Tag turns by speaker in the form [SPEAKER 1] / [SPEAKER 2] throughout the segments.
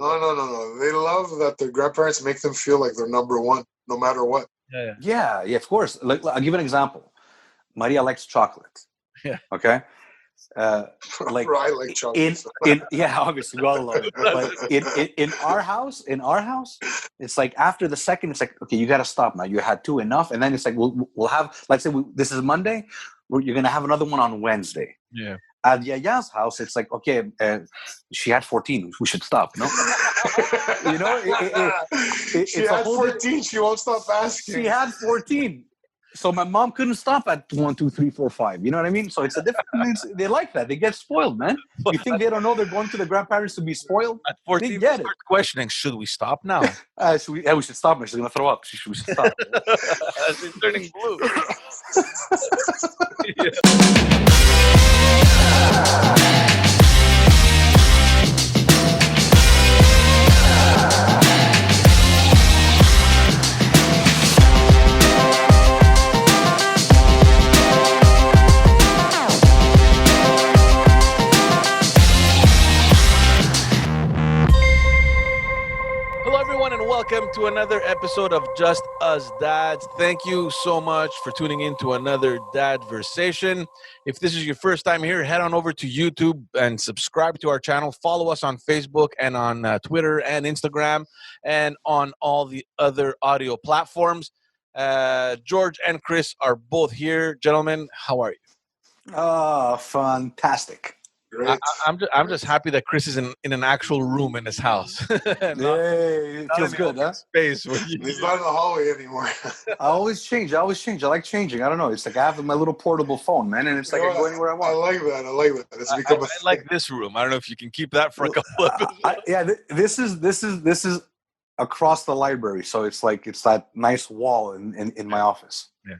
[SPEAKER 1] No. They love that their grandparents make them feel like they're number one, no matter what.
[SPEAKER 2] Yeah, of course. Like, I'll give you an example. Maria likes chocolate.
[SPEAKER 3] Yeah.
[SPEAKER 2] Okay.
[SPEAKER 1] Like I like chocolate.
[SPEAKER 2] Obviously we all love it. But in our house, it's like after the second, it's like, okay, you got to stop now. You had two, enough, and then it's like we'll have. Let's say this is Monday. You're gonna have another one on Wednesday.
[SPEAKER 3] Yeah.
[SPEAKER 2] At Yaya's house, it's like, okay, she had 14. We should stop. No,
[SPEAKER 1] she had 14. She won't stop asking.
[SPEAKER 2] She had 14. So my mom couldn't stop at 1, 2, 3, 4, 5. You know what I mean? So it's a different. They like that. They get spoiled, man. You think they don't know they're going to the grandparents to be spoiled?
[SPEAKER 3] At 14,
[SPEAKER 2] they get it.
[SPEAKER 3] Questioning, should we stop now?
[SPEAKER 2] We should stop. She's gonna throw up. We should stop.
[SPEAKER 3] She's turning blue. Welcome to another episode of Just Us Dads. Thank you so much for tuning in to another Dadversation. If this is your first time here, head on over to YouTube and subscribe to our channel. Follow us on Facebook and on Twitter and Instagram and on all the other audio platforms. George and Chris are both here. Gentlemen, how are you?
[SPEAKER 2] Oh, fantastic.
[SPEAKER 3] I'm just happy that Chris is in an actual room in his house.
[SPEAKER 2] It feels good, huh?
[SPEAKER 3] Space.
[SPEAKER 1] He's not in the hallway anymore.
[SPEAKER 2] I always change. I like changing. I don't know. It's like I have my little portable phone, man, and it's like I go anywhere I want.
[SPEAKER 1] I like that. It's become
[SPEAKER 3] I like this room. I don't know if you can keep that for a couple of
[SPEAKER 2] This is across the library, so it's like it's that nice wall in my office.
[SPEAKER 3] Yeah.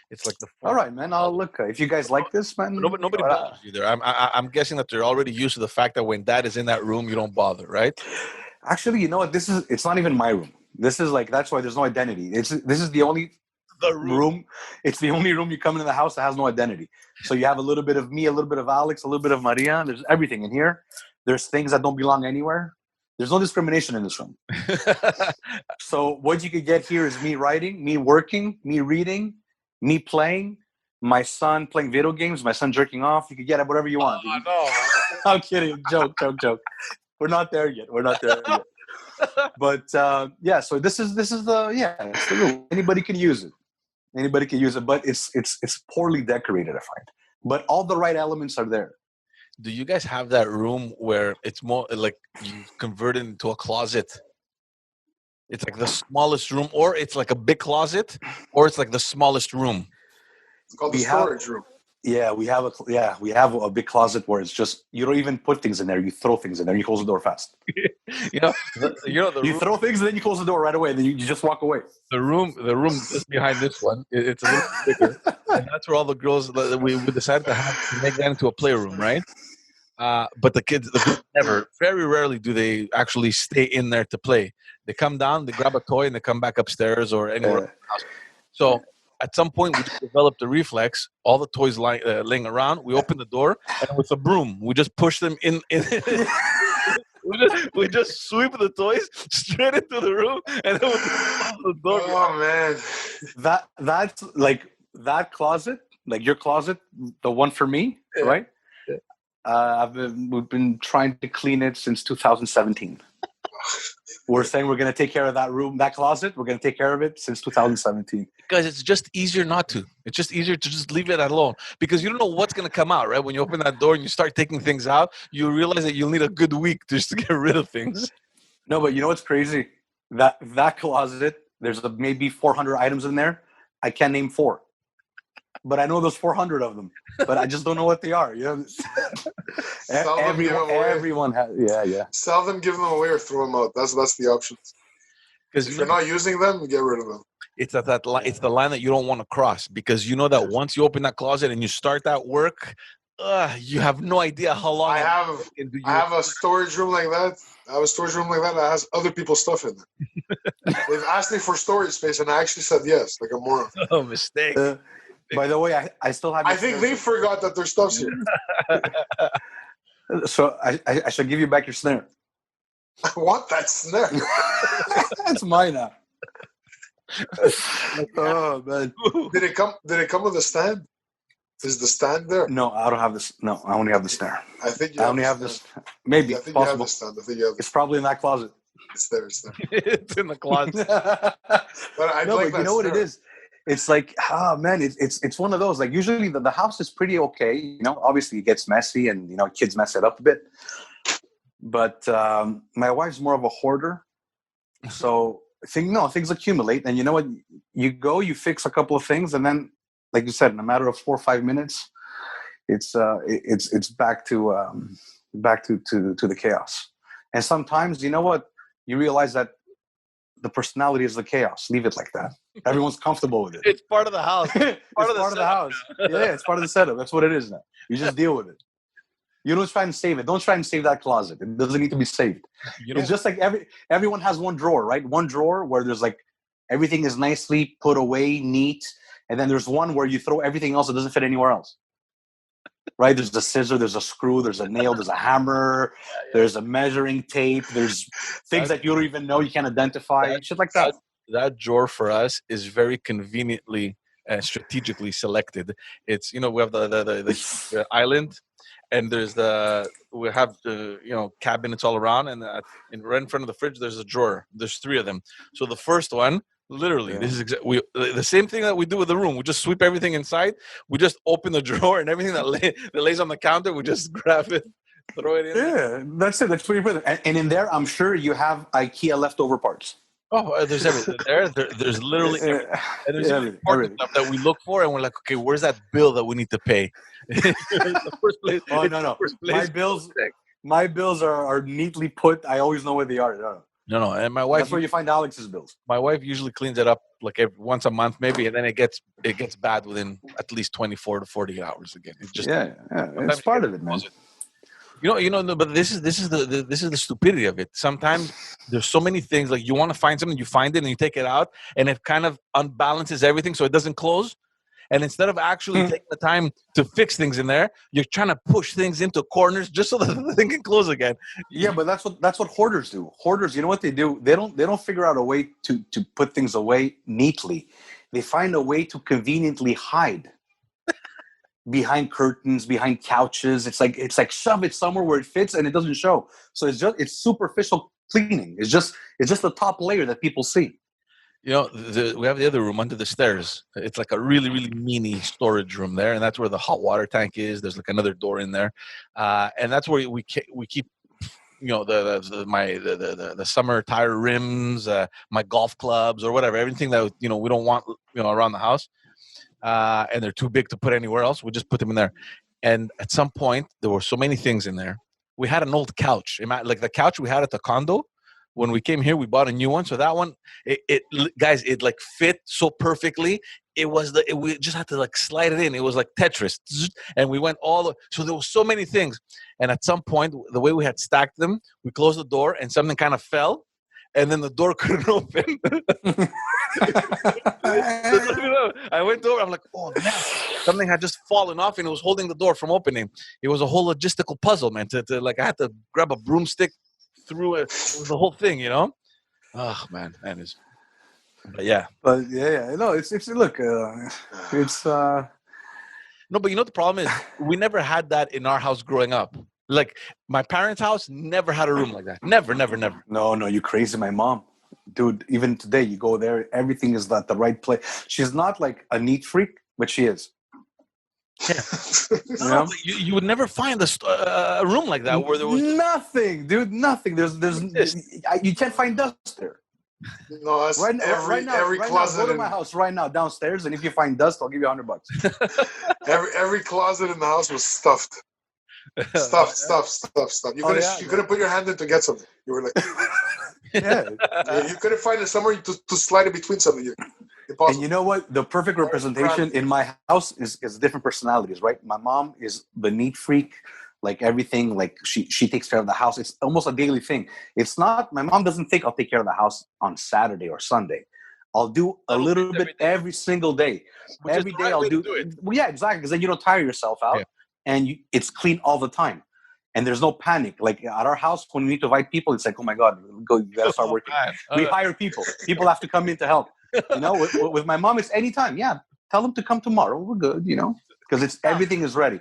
[SPEAKER 3] It's like the.
[SPEAKER 2] All right, man. I'll look. If you guys like this, man.
[SPEAKER 3] Nobody bothers you there. I'm guessing that they're already used to the fact that when Dad is in that room, you don't bother, right?
[SPEAKER 2] Actually, you know what? It's not even my room. This is like, that's why there's no identity. This is the only room. It's the only room you come into the house that has no identity. So you have a little bit of me, a little bit of Alex, a little bit of Maria. There's everything in here. There's things that don't belong anywhere. There's no discrimination in this room. So what you could get here is me writing, me working, me reading, me playing, my son playing video games, my son jerking off. You could get it whatever you want.
[SPEAKER 3] Oh, no.
[SPEAKER 2] I'm kidding. Joke. We're not there yet. But so this is it's the room. Anybody can use it. But it's poorly decorated, I find. But all the right elements are there.
[SPEAKER 3] Do you guys have that room where it's more like you convert it into a closet? It's like the smallest room, or it's like a big closet, or it's like the smallest room.
[SPEAKER 1] It's called the storage room.
[SPEAKER 2] Yeah, we have a big closet where it's just, you don't even put things in there. You throw things in there. You close the door fast.
[SPEAKER 3] You
[SPEAKER 2] throw things and then you close the door right away. Then you just walk away.
[SPEAKER 3] The room just behind this one, it's a little bigger, and that's where all the girls we decided to make that into a playroom, right? But the kids never, very rarely do they actually stay in there to play. They come down, they grab a toy, and they come back upstairs or anywhere else. So at some point, we just developed a reflex. All the toys laying around, we open the door, and with a broom, we just push them in. we just sweep the toys straight into the room, and then we close the door.
[SPEAKER 1] Oh man,
[SPEAKER 2] that's like that closet, like your closet, the one for me, right? We've been trying to clean it since 2017. We're saying we're going to take care of that room, that closet. We're going to take care of it since 2017.
[SPEAKER 3] Because it's just easier not to. It's just easier to just leave it alone. Because you don't know what's going to come out, right? When you open that door and you start taking things out, you realize that you'll need a good week just to get rid of things.
[SPEAKER 2] No, but you know what's crazy? That closet, there's maybe 400 items in there. I can't name 4. But I know there's 400 of them, but I just don't know what they are. You know, everyone has. Yeah.
[SPEAKER 1] Sell them, give them away, or throw them out. That's the options. Because if you're not using them, get rid of them.
[SPEAKER 3] It's it's the line that you don't want to cross, because you know that once you open that closet and you start that work, you have no idea how long.
[SPEAKER 1] I have a storage room like that. That has other people's stuff in it. They've asked me for storage space, and I actually said yes, like a moron.
[SPEAKER 3] Oh, mistake.
[SPEAKER 2] By the way, I still have.
[SPEAKER 1] I think they forgot that their stuff's here.
[SPEAKER 2] So I should give you back your snare.
[SPEAKER 1] I want that snare.
[SPEAKER 2] That's mine now. Oh man.
[SPEAKER 1] Did it come with a stand? Is the stand there?
[SPEAKER 2] No, I don't have this. No, I only have the snare.
[SPEAKER 1] I think you
[SPEAKER 2] I only have this. Maybe
[SPEAKER 1] Yeah, I think you have
[SPEAKER 2] possible.
[SPEAKER 1] the stand. I think you have
[SPEAKER 2] It's probably in that closet.
[SPEAKER 1] It's there. It's there.
[SPEAKER 3] It's in the closet.
[SPEAKER 1] But I'd like that
[SPEAKER 2] you know what it
[SPEAKER 1] snare.
[SPEAKER 2] is? It's like, man, it's one of those. Like usually the house is pretty okay. You know, obviously it gets messy, and you know kids mess it up a bit. But my wife's more of a hoarder, so things accumulate, and you know what? You fix a couple of things, and then, like you said, in a matter of 4 or 5 minutes, it's back to the chaos. And sometimes, you know what? You realize that the personality is the chaos. Leave it like that. Everyone's comfortable with it.
[SPEAKER 3] It's part of the house.
[SPEAKER 2] It's part of the house. Yeah, it's part of the setup. That's what it is now. You just deal with it. You don't try and save it. Don't try and save that closet. It doesn't need to be saved. It's just like everyone has one drawer, right? One drawer where there's like everything is nicely put away, neat. And then there's one where you throw everything else that doesn't fit anywhere else. Right? There's a scissor, there's a screw, there's a nail, there's a hammer, there's a measuring tape, there's things that you don't even know, you can't identify, shit like that.
[SPEAKER 3] That drawer for us is very conveniently and strategically selected. It's, you know, we have the island, and we have the cabinets all around, and right in front of the fridge there's a drawer. There's 3 of them. So the first one, literally, this is the same thing that we do with the room. We just sweep everything inside. We just open the drawer, and everything that lays on the counter, we just grab it, throw it in.
[SPEAKER 2] Yeah, that's it. That's what you put. And in there, I'm sure you have IKEA leftover parts.
[SPEAKER 3] Oh, there's everything there. There's literally everything. And there's important stuff that we look for, and we're like, okay, where's that bill that we need to pay? The first place.
[SPEAKER 2] Oh no. My bills are neatly put. I always know where they are.
[SPEAKER 3] No, and my wife.
[SPEAKER 2] That's where you find Alex's bills.
[SPEAKER 3] My wife usually cleans it up like once a month, maybe, and then it gets bad within at least 24 to 40 hours again. It's just
[SPEAKER 2] it's part of it, man.
[SPEAKER 3] You know, but this is the stupidity of it. Sometimes there's so many things, like you want to find something, you find it and you take it out, and it kind of unbalances everything so it doesn't close. And instead of actually taking the time to fix things in there, you're trying to push things into corners just so that the thing can close again.
[SPEAKER 2] Yeah, but that's what hoarders do. Hoarders, you know what they do? They don't figure out a way to put things away neatly. They find a way to conveniently hide behind curtains, behind couches. It's like shove it somewhere where it fits and it doesn't show. So it's superficial cleaning. It's just the top layer that people see.
[SPEAKER 3] You know, we have the other room under the stairs. It's like a really, really mini storage room there, and that's where the hot water tank is. There's like another door in there, and that's where we keep, you know, the summer tire rims, my golf clubs or whatever, everything that we don't want around the house, and they're too big to put anywhere else. We just put them in there, and at some point there were so many things in there. We had an old couch, like the couch we had at the condo. When we came here, we bought a new one. So that one, it like fit so perfectly. We just had to like slide it in. It was like Tetris, and we went so there were so many things. And at some point, the way we had stacked them, we closed the door and something kind of fell, and then the door couldn't open. I went over. I'm like, oh man, something had just fallen off, and it was holding the door from opening. It was a whole logistical puzzle, man. I had to grab a broomstick through it. It was the whole thing, you know. Oh man, that is. But yeah.
[SPEAKER 2] No, it's look, it's
[SPEAKER 3] no, but you know the problem is we never had that in our house growing up. Like my parents' house never had a room like that. Never.
[SPEAKER 2] No, you crazy. My mom, dude. Even today, you go there, everything is at the right place. She's not like a neat freak, but she is.
[SPEAKER 3] Yeah. No, you would never find a room like that where there was
[SPEAKER 2] nothing, dude. Nothing. There's you can't find dust there.
[SPEAKER 1] No, that's
[SPEAKER 2] right now,
[SPEAKER 1] every closet.
[SPEAKER 2] Now, go to my house right now downstairs, and if you find dust, I'll give you $100.
[SPEAKER 1] every closet in the house was stuffed. Stuff. You couldn't put your hand in to get something. You were like, you couldn't find it somewhere to slide it between something. Impossible.
[SPEAKER 2] And you know what? The perfect representation in my house is different personalities, right? My mom is the neat freak, like everything. Like she takes care of the house. It's almost a daily thing. It's not. My mom doesn't think I'll take care of the house on Saturday or Sunday. I'll do a little bit every single day. Every day I'll do it. Well, yeah, exactly. Because then you don't tire yourself out, and it's clean all the time. and there's no panic. Like at our house, when we need to invite people, it's like, oh my God, you gotta start working. We hire people. People have to come in to help. With my mom, it's anytime. Yeah, tell them to come tomorrow. We're good, because everything is ready.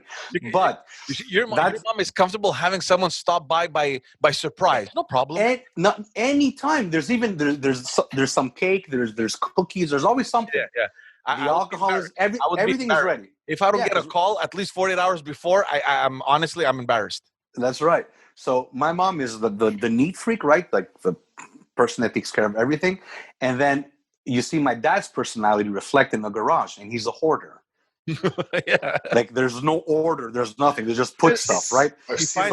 [SPEAKER 2] But
[SPEAKER 3] your mom is comfortable having someone stop by surprise. No problem.
[SPEAKER 2] Not anytime. There's even there's some cake. There's cookies. There's always something.
[SPEAKER 3] Yeah.
[SPEAKER 2] The alcohol is everything is ready.
[SPEAKER 3] If I don't get a call at least 48 hours before, I'm honestly embarrassed.
[SPEAKER 2] That's right. So my mom is the neat freak, right? Like the person that takes care of everything. And then you see my dad's personality reflect in the garage, and he's a hoarder.
[SPEAKER 3] Yeah.
[SPEAKER 2] Like there's no order, there's nothing. They just put stuff, right?
[SPEAKER 1] You see
[SPEAKER 2] my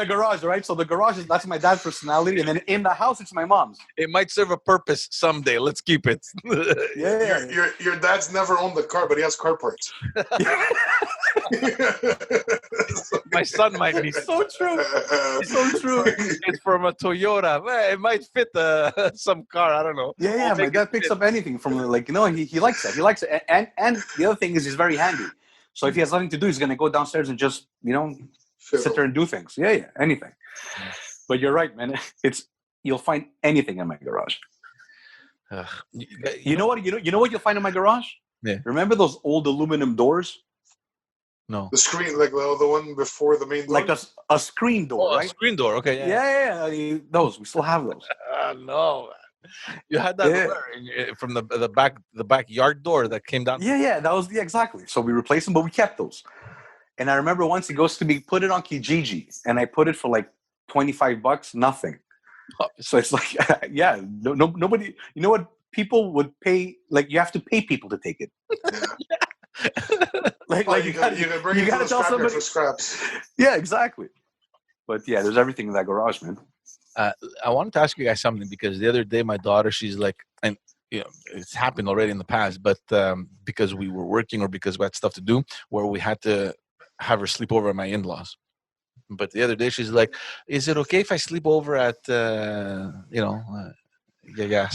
[SPEAKER 2] garage, right? So the garage that's my dad's personality, and then in the house it's my mom's.
[SPEAKER 3] It might serve a purpose someday. Let's keep it.
[SPEAKER 1] Yeah. Your dad's never owned the car, but he has car parts.
[SPEAKER 3] My son might be
[SPEAKER 2] so true.
[SPEAKER 3] It's from a Toyota. It might fit some car. I don't know.
[SPEAKER 2] Yeah. My dad picks up anything from he likes that. He likes it, and the other thing is he's very handy. So if he has nothing to do, he's gonna go downstairs and just sit there and do things. Yeah, anything. But you're right, man. You'll find anything in my garage. You know what you'll find in my garage?
[SPEAKER 3] Yeah.
[SPEAKER 2] Remember those old aluminum doors?
[SPEAKER 3] No.
[SPEAKER 1] The screen, like the one before the main door?
[SPEAKER 2] Like a screen door, right?
[SPEAKER 3] A screen door, okay.
[SPEAKER 2] Yeah. Those. We still have those.
[SPEAKER 3] No. You had that from the backyard door that came down?
[SPEAKER 2] Yeah, that was exactly. So we replaced them, but we kept those. And I remember once it goes to be put it on Kijiji, and I put it for like $25, nothing. So it's like, nobody, you know what? People would pay, like you have to pay people to take it.
[SPEAKER 1] You gotta tell somebody for scraps.
[SPEAKER 2] Yeah, exactly. But yeah, there's everything in that garage, man.
[SPEAKER 3] I wanted to ask you guys something, because the other day my daughter, she's like, and it's happened already in the past, but because we were working or because we had stuff to do, where we had to have her sleep over at my in-laws. But the other day she's like, is it okay if I sleep over at Yaga's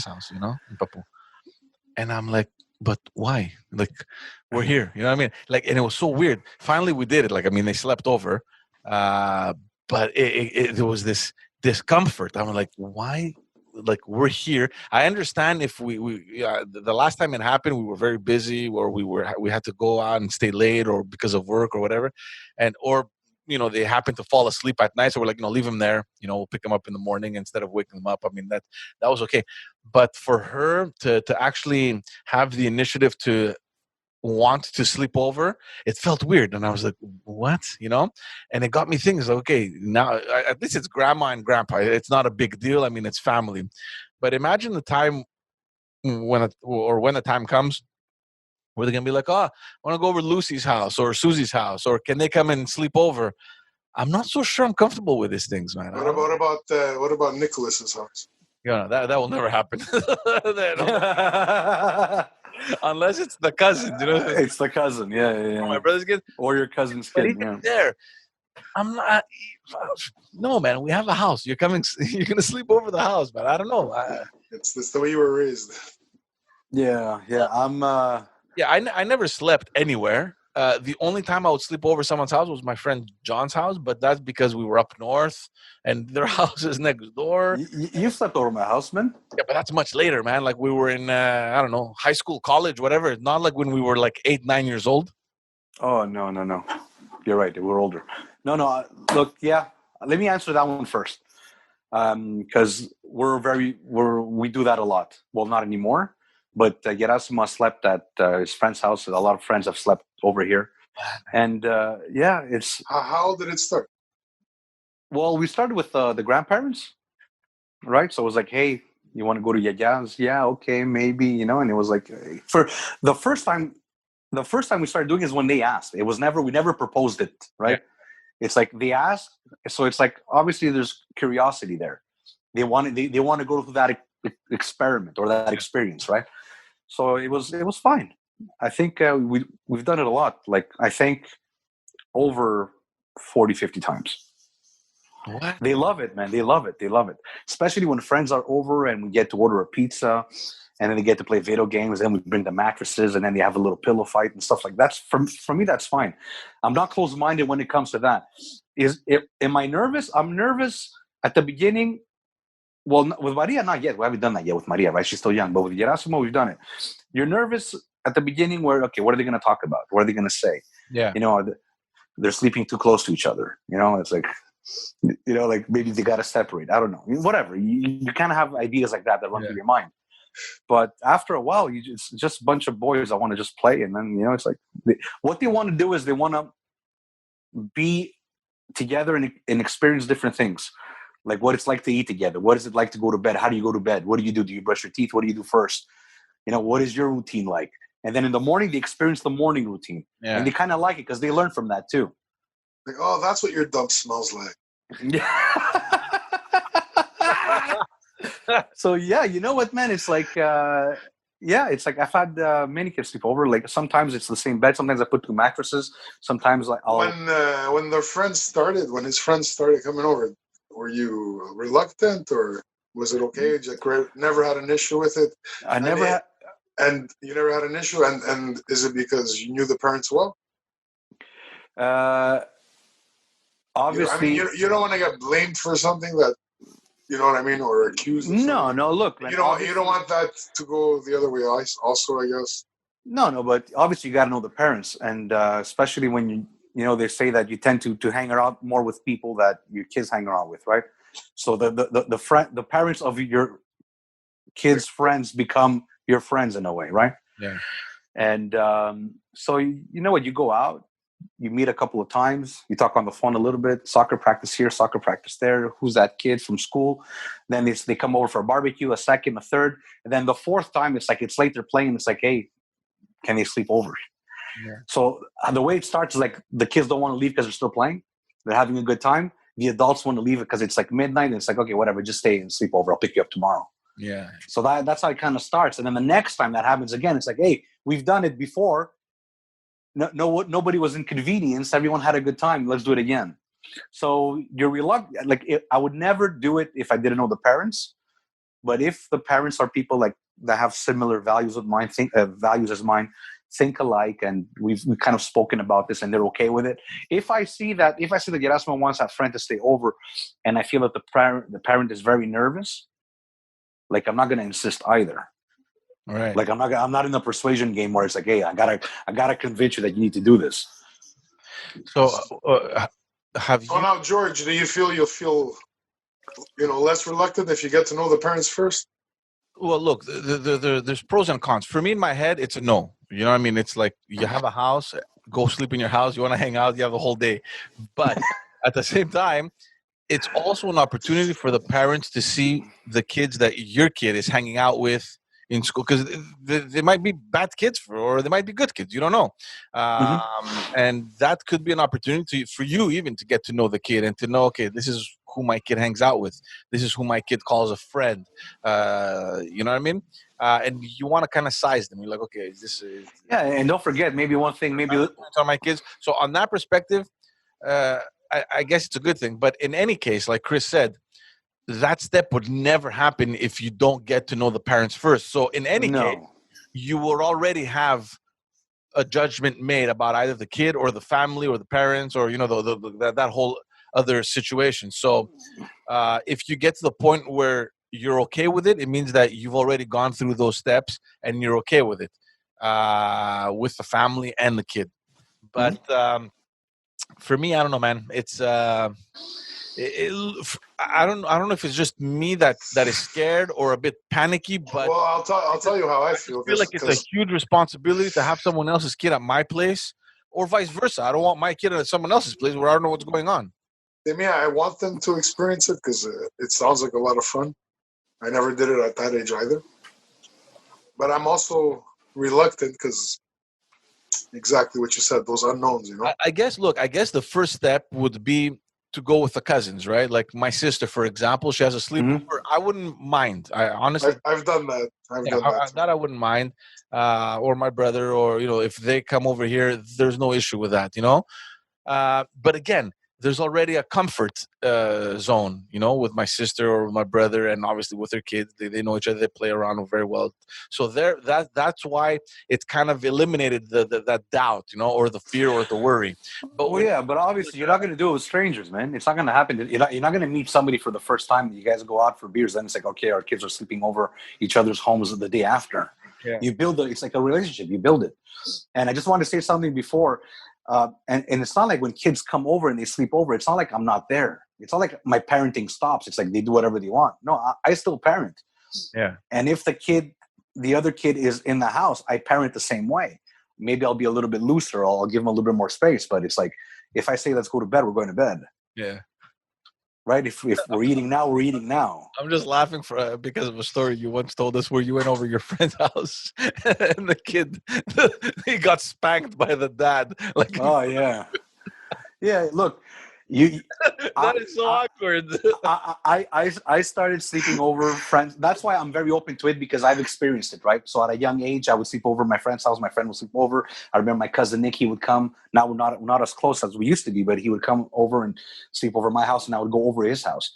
[SPEAKER 3] house, in Papu? And I'm like, but why? Like, we're here, you know what I mean? Like, and it was so weird. Finally we did it. Like, I mean, they slept over, but it was this discomfort. I'm like, why? Like, we're here. I understand if the last time it happened, we were very busy, or we had to go out and stay late, or because of work or whatever, or they happen to fall asleep at night, so we're like, leave them there. We'll pick them up in the morning instead of waking them up. I mean, that was okay. But for her to actually have the initiative to want to sleep over, it felt weird, and I was like, what? And it got me thinking, okay, now at least it's grandma and grandpa. It's not a big deal. I mean, it's family. But imagine the time when the time comes where they're gonna be like, oh, I want to go over to Lucy's house or Susie's house, or can they come and sleep over? I'm not so sure I'm comfortable with these things, man.
[SPEAKER 1] What about Nicholas's house?
[SPEAKER 3] That will never happen. Unless it's the cousin,
[SPEAKER 2] It's the cousin, yeah.
[SPEAKER 3] My brother's kid
[SPEAKER 2] or your cousin's kid. Yeah.
[SPEAKER 3] There, I'm not. No, man. We have a house. You're coming. You're gonna sleep over the house, man. I don't know.
[SPEAKER 1] It's the way you were raised.
[SPEAKER 2] Yeah.
[SPEAKER 3] I never slept anywhere. The only time I would sleep over someone's house was my friend John's house, but that's because we were up north and their house is next door.
[SPEAKER 2] You slept over my house, man?
[SPEAKER 3] Yeah, but that's much later, man. Like we were in, I don't know, high school, college, whatever. Not like when we were like 8, 9 years old.
[SPEAKER 2] Oh, no. You're right. We're older. No. Look, yeah. Let me answer that one first. Because we do that a lot. Well, not anymore. But Gerasimov slept at his friend's house. A lot of friends have slept over here. And it's...
[SPEAKER 1] How did it start?
[SPEAKER 2] Well, we started with the grandparents, right? So it was like, hey, you want to go to Yaga's? Yeah, okay, maybe, and it was like, for the first time we started doing it is when they asked. We never proposed it, right? Yeah. It's like they asked. So it's like, obviously there's curiosity there. They want to go through that experiment or that experience, right? So it was fine. I think we've done it a lot. Like, I think over 40, 50 times.
[SPEAKER 3] What?
[SPEAKER 2] They love it, man. They love it. Especially when friends are over and we get to order a pizza and then they get to play video games. Then we bring the mattresses, and then they have a little pillow fight and stuff like that. For me, that's fine. I'm not closed-minded when it comes to that. Am I nervous? I'm nervous at the beginning. Well, with Maria, not yet. We haven't done that yet with Maria, right? She's still young. But with Gerasimo, we've done it. You're nervous at the beginning where, okay, what are they going to talk about? What are they going to say?
[SPEAKER 3] Yeah.
[SPEAKER 2] They're sleeping too close to each other. It's like, like maybe they got to separate. I don't know. Whatever. You kind of have ideas like that run through your mind. But after a while, it's just a bunch of boys that want to just play. And then, it's like what they want to do is they want to be together and experience different things. Like what it's like to eat together. What is it like to go to bed? How do you go to bed? What do you do? Do you brush your teeth? What do you do first? What is your routine like? And then in the morning, they experience the morning routine. Yeah. And they kind of like it because they learn from that too.
[SPEAKER 1] Like, oh, that's what your dump smells like.
[SPEAKER 2] Yeah. So, yeah, you know what, man? It's like, it's like I've had many kids sleep over. Like sometimes it's the same bed. Sometimes I put 2 mattresses. Sometimes like
[SPEAKER 1] when his friends started coming over, were you reluctant or was it okay? Never had an issue with it? And you never had an issue? And is it because you knew the parents well?
[SPEAKER 2] Obviously.
[SPEAKER 1] You don't want to get blamed for something that, you know what I mean, or accused of something.
[SPEAKER 2] No, look. Man,
[SPEAKER 1] you don't want that to go the other way also, I guess.
[SPEAKER 2] No, but obviously you got to know the parents. And especially when they say that you tend to hang around more with people that your kids hang around with, right? So the parents of your kids' friends become your friends in a way, right?
[SPEAKER 3] Yeah.
[SPEAKER 2] And so you know what, you go out, you meet a couple of times, you talk on the phone a little bit, soccer practice here, soccer practice there, who's that kid from school? Then they come over for a barbecue, a second, a third, and then the fourth time it's like it's late, they're playing, it's like, hey, can they sleep over? Yeah. So the way it starts is like the kids don't want to leave because they're still playing, they're having a good time. The adults want to leave it because it's like midnight, and it's like, okay, whatever, just stay and sleep over, I'll pick you up tomorrow.
[SPEAKER 3] Yeah.
[SPEAKER 2] So that's how it kind of starts. And then the next time that happens again, it's like, hey, we've done it before. Nobody was inconvenienced. Everyone had a good time. Let's do it again. So you're reluctant. Like I would never do it if I didn't know the parents. But if the parents are people like that have similar values of mine, values as mine, think alike, and we've kind of spoken about this, and they're okay with it. If I see that Gerasimo wants that friend to stay over, and I feel that the parent is very nervous, like I'm not going to insist either.
[SPEAKER 3] Right.
[SPEAKER 2] Like I'm not in the persuasion game where it's like, hey, I gotta convince you that you need to do this.
[SPEAKER 3] So have you?
[SPEAKER 1] Oh, now George, do you feel you'll feel, less reluctant if you get to know the parents first?
[SPEAKER 3] Well, look, there's pros and cons. For me, in my head, it's a no. You know what I mean? It's like you have a house, go sleep in your house. You want to hang out, you have the whole day. But at the same time, it's also an opportunity for the parents to see the kids that your kid is hanging out with in school, because they might be bad kids or they might be good kids. You don't know. And that could be an opportunity for you even to get to know the kid and to know, okay, this is who my kid hangs out with. This is who my kid calls a friend. You know what I mean? And you want to kind of size them. You're like, okay,
[SPEAKER 2] yeah, and don't forget, maybe one thing,
[SPEAKER 3] on my kids. So on that perspective, I guess it's a good thing. But in any case, like Chris said, that step would never happen if you don't get to know the parents first. So in any case, you will already have a judgment made about either the kid or the family or the parents or, that whole other situation. So if you get to the point where you're okay with it, it means that you've already gone through those steps and you're okay with it, with the family and the kid. But for me, I don't know, man. It's I don't know if it's just me that is scared or a bit panicky, but
[SPEAKER 1] well, I'll tell you how I feel.
[SPEAKER 3] I feel like it's a huge responsibility to have someone else's kid at my place, or vice versa. I don't want my kid at someone else's place where I don't know what's going on.
[SPEAKER 1] Yeah, I want them to experience it because it sounds like a lot of fun. I never did it at that age either, but I'm also reluctant because exactly what you said, those unknowns.
[SPEAKER 3] I guess the first step would be to go with the cousins, right? Like my sister, for example, she has a sleepover. I wouldn't mind. I honestly,
[SPEAKER 1] I've done that.
[SPEAKER 3] I wouldn't mind. Or my brother, or if they come over here, there's no issue with that. But again, there's already a comfort zone, with my sister or my brother, and obviously with their kids. They know each other. They play around very well. So that's why it's kind of eliminated that doubt, or the fear or the worry. But
[SPEAKER 2] but obviously you're not going to do it with strangers, man. It's not going to happen. You're not going to meet somebody for the first time. You guys go out for beers, then it's like, okay, our kids are sleeping over each other's homes the day after.
[SPEAKER 3] Yeah.
[SPEAKER 2] You build it. It's like a relationship. You build it. And I just want to say something before. And it's not like when kids come over and they sleep over, it's not like I'm not there. It's not like my parenting stops. It's like they do whatever they want. No, I still parent.
[SPEAKER 3] Yeah.
[SPEAKER 2] And if the other kid is in the house, I parent the same way. Maybe I'll be a little bit looser. I'll give them a little bit more space. But it's like, if I say, let's go to bed, we're going to bed.
[SPEAKER 3] Yeah.
[SPEAKER 2] Right? If we're eating now, we're eating now.
[SPEAKER 3] I'm just laughing because of a story you once told us where you went over your friend's house and the kid, he got spanked by the dad. Like,
[SPEAKER 2] oh yeah, yeah. Look, that
[SPEAKER 3] is so awkward.
[SPEAKER 2] I started sleeping over friends. That's why I'm very open to it, because I've experienced it, right? So at a young age, I would sleep over at my friend's house. My friend would sleep over. I remember my cousin Nick, he would come. Now we're not as close as we used to be, but he would come over and sleep over at my house, and I would go over his house.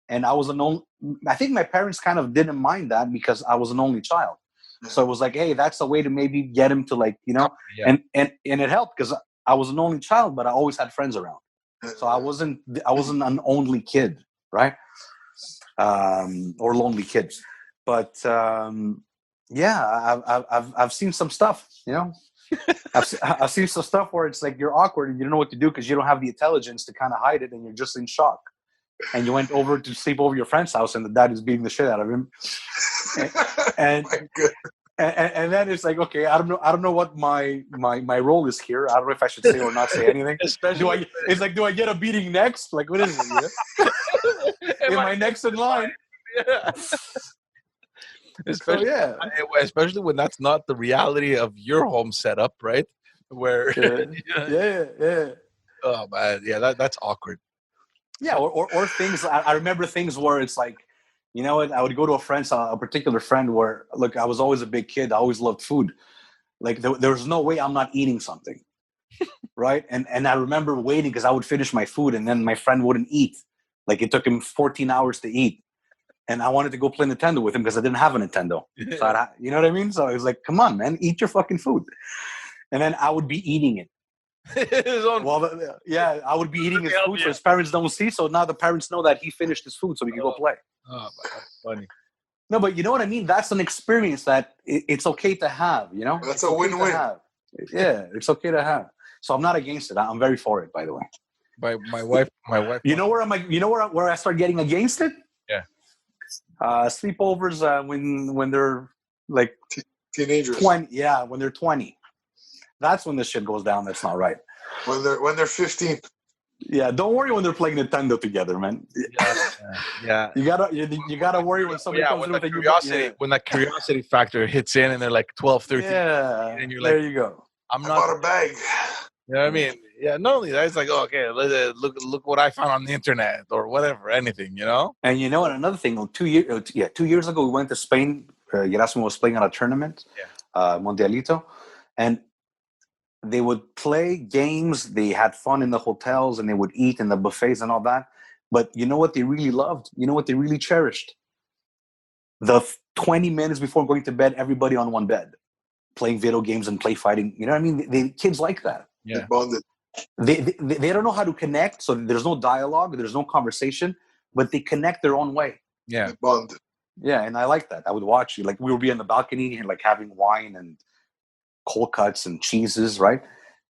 [SPEAKER 2] And I was I think my parents kind of didn't mind that because I was an only child. So it was like, hey, that's a way to maybe get him to
[SPEAKER 3] Yeah.
[SPEAKER 2] and it helped because I was an only child, but I always had friends around. So I wasn't an only kid, right? Or lonely kid. But I've seen some stuff, I've seen some stuff where it's like you're awkward and you don't know what to do because you don't have the intelligence to kind of hide it, and you're just in shock. And you went over to sleep over your friend's house, and the dad is beating the shit out of him. And then it's like, okay, I don't know what my role is here. I don't know if I should say or not say anything. Do I get a beating next? Like, what is it? Yeah? Am I next in line?
[SPEAKER 3] Yeah. Especially when that's not the reality of your home setup, right? Where
[SPEAKER 2] yeah.
[SPEAKER 3] Oh man, yeah, that's awkward.
[SPEAKER 2] Yeah, or things. I remember things where it's like, you know what? I would go to a particular friend where, look, I was always a big kid. I always loved food. Like there was no way I'm not eating something, right? And I remember waiting because I would finish my food and then my friend wouldn't eat. Like it took him 14 hours to eat, and I wanted to go play Nintendo with him because I didn't have a Nintendo. So you know what I mean? So I was like, come on, man, eat your fucking food. And then I would be eating it. I would be eating his food so his parents don't see. So now the parents know that he finished his food, so we can go play.
[SPEAKER 3] Oh, that's funny.
[SPEAKER 2] No, but you know what I mean? That's an experience that it's okay to have,
[SPEAKER 1] That's a win-win.
[SPEAKER 2] Yeah, it's okay to have. So I'm not against it. I'm very for it, by the way.
[SPEAKER 3] My wife.
[SPEAKER 2] You know where I start getting against it?
[SPEAKER 3] Yeah.
[SPEAKER 2] Sleepovers when they're like
[SPEAKER 1] teenagers.
[SPEAKER 2] 20. Yeah, when they're 20. That's when the shit goes down. That's not right.
[SPEAKER 1] When they're 15.
[SPEAKER 2] Yeah, don't worry when they're playing Nintendo together, man.
[SPEAKER 3] Yeah.
[SPEAKER 2] You gotta worry when somebody comes in with
[SPEAKER 3] curiosity. When that curiosity factor hits in and they're like 12, 13.
[SPEAKER 2] Yeah,
[SPEAKER 3] and you're like,
[SPEAKER 2] there you go.
[SPEAKER 1] I bought a bag.
[SPEAKER 3] You know what I mean? Yeah, not only that, it's like, okay, look what I found on the internet or whatever, anything,
[SPEAKER 2] And you know what? Another thing, 2 years ago, we went to Spain. Gerasimo was playing on a tournament, Mundialito, and they would play games. They had fun in the hotels, and they would eat in the buffets and all that. But you know what they really loved? You know what they really cherished? The 20 minutes before going to bed, everybody on one bed, playing video games and play fighting. You know what I mean? The kids like that.
[SPEAKER 3] Yeah.
[SPEAKER 1] They bonded.
[SPEAKER 2] They don't know how to connect, so there's no dialogue, there's no conversation, but they connect their own way.
[SPEAKER 3] Yeah.
[SPEAKER 1] They bonded.
[SPEAKER 2] Yeah, and I like that. I would watch, like we would be on the balcony and like having wine and cold cuts and cheeses, right?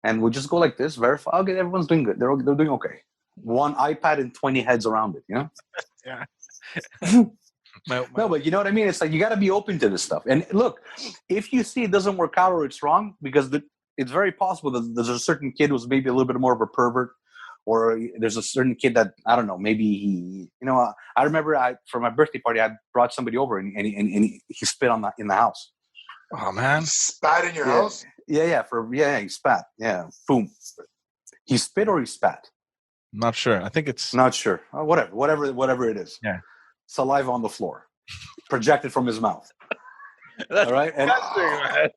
[SPEAKER 2] And we just go like this, verify. Okay, everyone's doing good. They're doing okay. One iPad and 20 heads around it,
[SPEAKER 3] Yeah.
[SPEAKER 2] No, but you know what I mean? It's like you got to be open to this stuff. And look, if you see it doesn't work out or it's wrong, because it's very possible that there's a certain kid who's maybe a little bit more of a pervert, or there's a certain kid that, I don't know, maybe he, I remember for my birthday party, I brought somebody over and he spit in the house.
[SPEAKER 3] Oh man,
[SPEAKER 1] he spat in your house?
[SPEAKER 2] Yeah, he spat. Yeah, boom. He spit or he spat?
[SPEAKER 3] Not sure. I think it's
[SPEAKER 2] not sure. Whatever it is.
[SPEAKER 3] Yeah,
[SPEAKER 2] saliva on the floor, projected from his mouth.
[SPEAKER 3] All
[SPEAKER 2] right. And,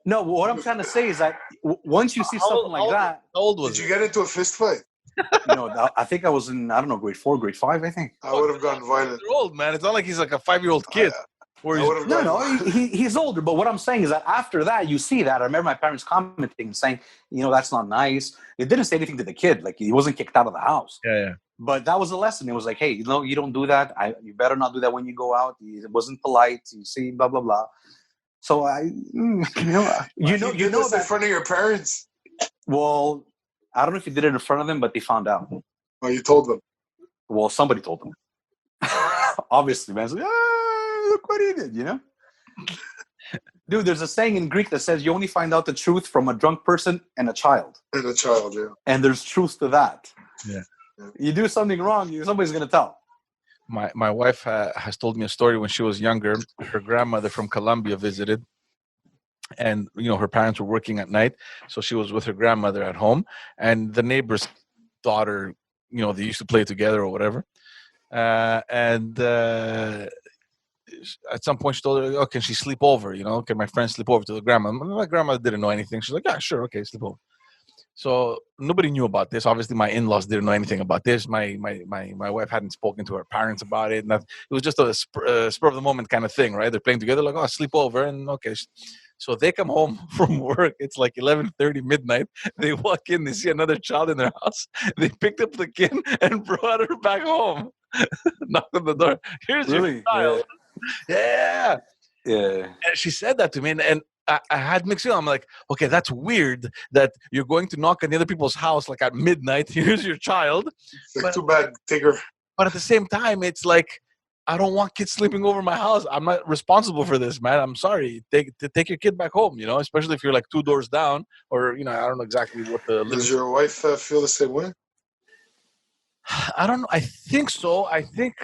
[SPEAKER 2] no, what I'm trying to say is that once you see something like that,
[SPEAKER 3] how old was
[SPEAKER 1] did you get into a fist fight?
[SPEAKER 2] I think I was in, I don't know, grade 4, grade 5, I think.
[SPEAKER 1] I would have gone violent.
[SPEAKER 3] They're old, man. It's not like he's like a 5-year-old kid.
[SPEAKER 2] He's older. But what I'm saying is that after that, you see that. I remember my parents commenting and saying, that's not nice. It didn't say anything to the kid. Like, he wasn't kicked out of the house.
[SPEAKER 3] Yeah.
[SPEAKER 2] But that was a lesson. It was like, hey, you don't do that. You better not do that when you go out. It wasn't polite. You see, blah, blah, blah. So
[SPEAKER 1] you this in front of your parents.
[SPEAKER 2] Well, I don't know if you did it in front of them, but they found out.
[SPEAKER 1] Oh, you told them.
[SPEAKER 2] Well, somebody told them. Obviously, man. It's like, look what he did, Dude, there's a saying in Greek that says you only find out the truth from a drunk person and a child.
[SPEAKER 1] And a child, yeah.
[SPEAKER 2] And there's truth to that.
[SPEAKER 3] Yeah.
[SPEAKER 2] You do something wrong, somebody's going to tell.
[SPEAKER 3] My wife has told me a story when she was younger. Her grandmother from Colombia visited. And, her parents were working at night. So she was with her grandmother at home. And the neighbor's daughter, they used to play together or whatever. And at some point she told her, can she sleep over? Can my friend sleep over to the grandma? My grandmother didn't know anything. She's like, yeah, sure. Okay, sleep over. So nobody knew about this. Obviously, my in-laws didn't know anything about this. My wife hadn't spoken to her parents about it. It was just a spur of the moment kind of thing, right? They're playing together, like, oh, sleep over, and okay. So they come home from work. It's like 11:30 midnight. They walk in. They see another child in their house. They picked up the kid and brought her back home. Knocked on the door. Here's your child. Yeah. And she said that to me, and I had mixed feelings. I'm like, okay, that's weird that you're going to knock on the other people's house like at midnight. Here's your child.
[SPEAKER 1] It's like, too bad, Tigger.
[SPEAKER 3] But at the same time, it's like, I don't want kids sleeping over my house. I'm not responsible for this, man. I'm sorry. Take your kid back home, especially if you're like 2 doors down or, I don't know exactly what the...
[SPEAKER 1] Does your wife feel the same way?
[SPEAKER 3] I don't know. I think so. I think...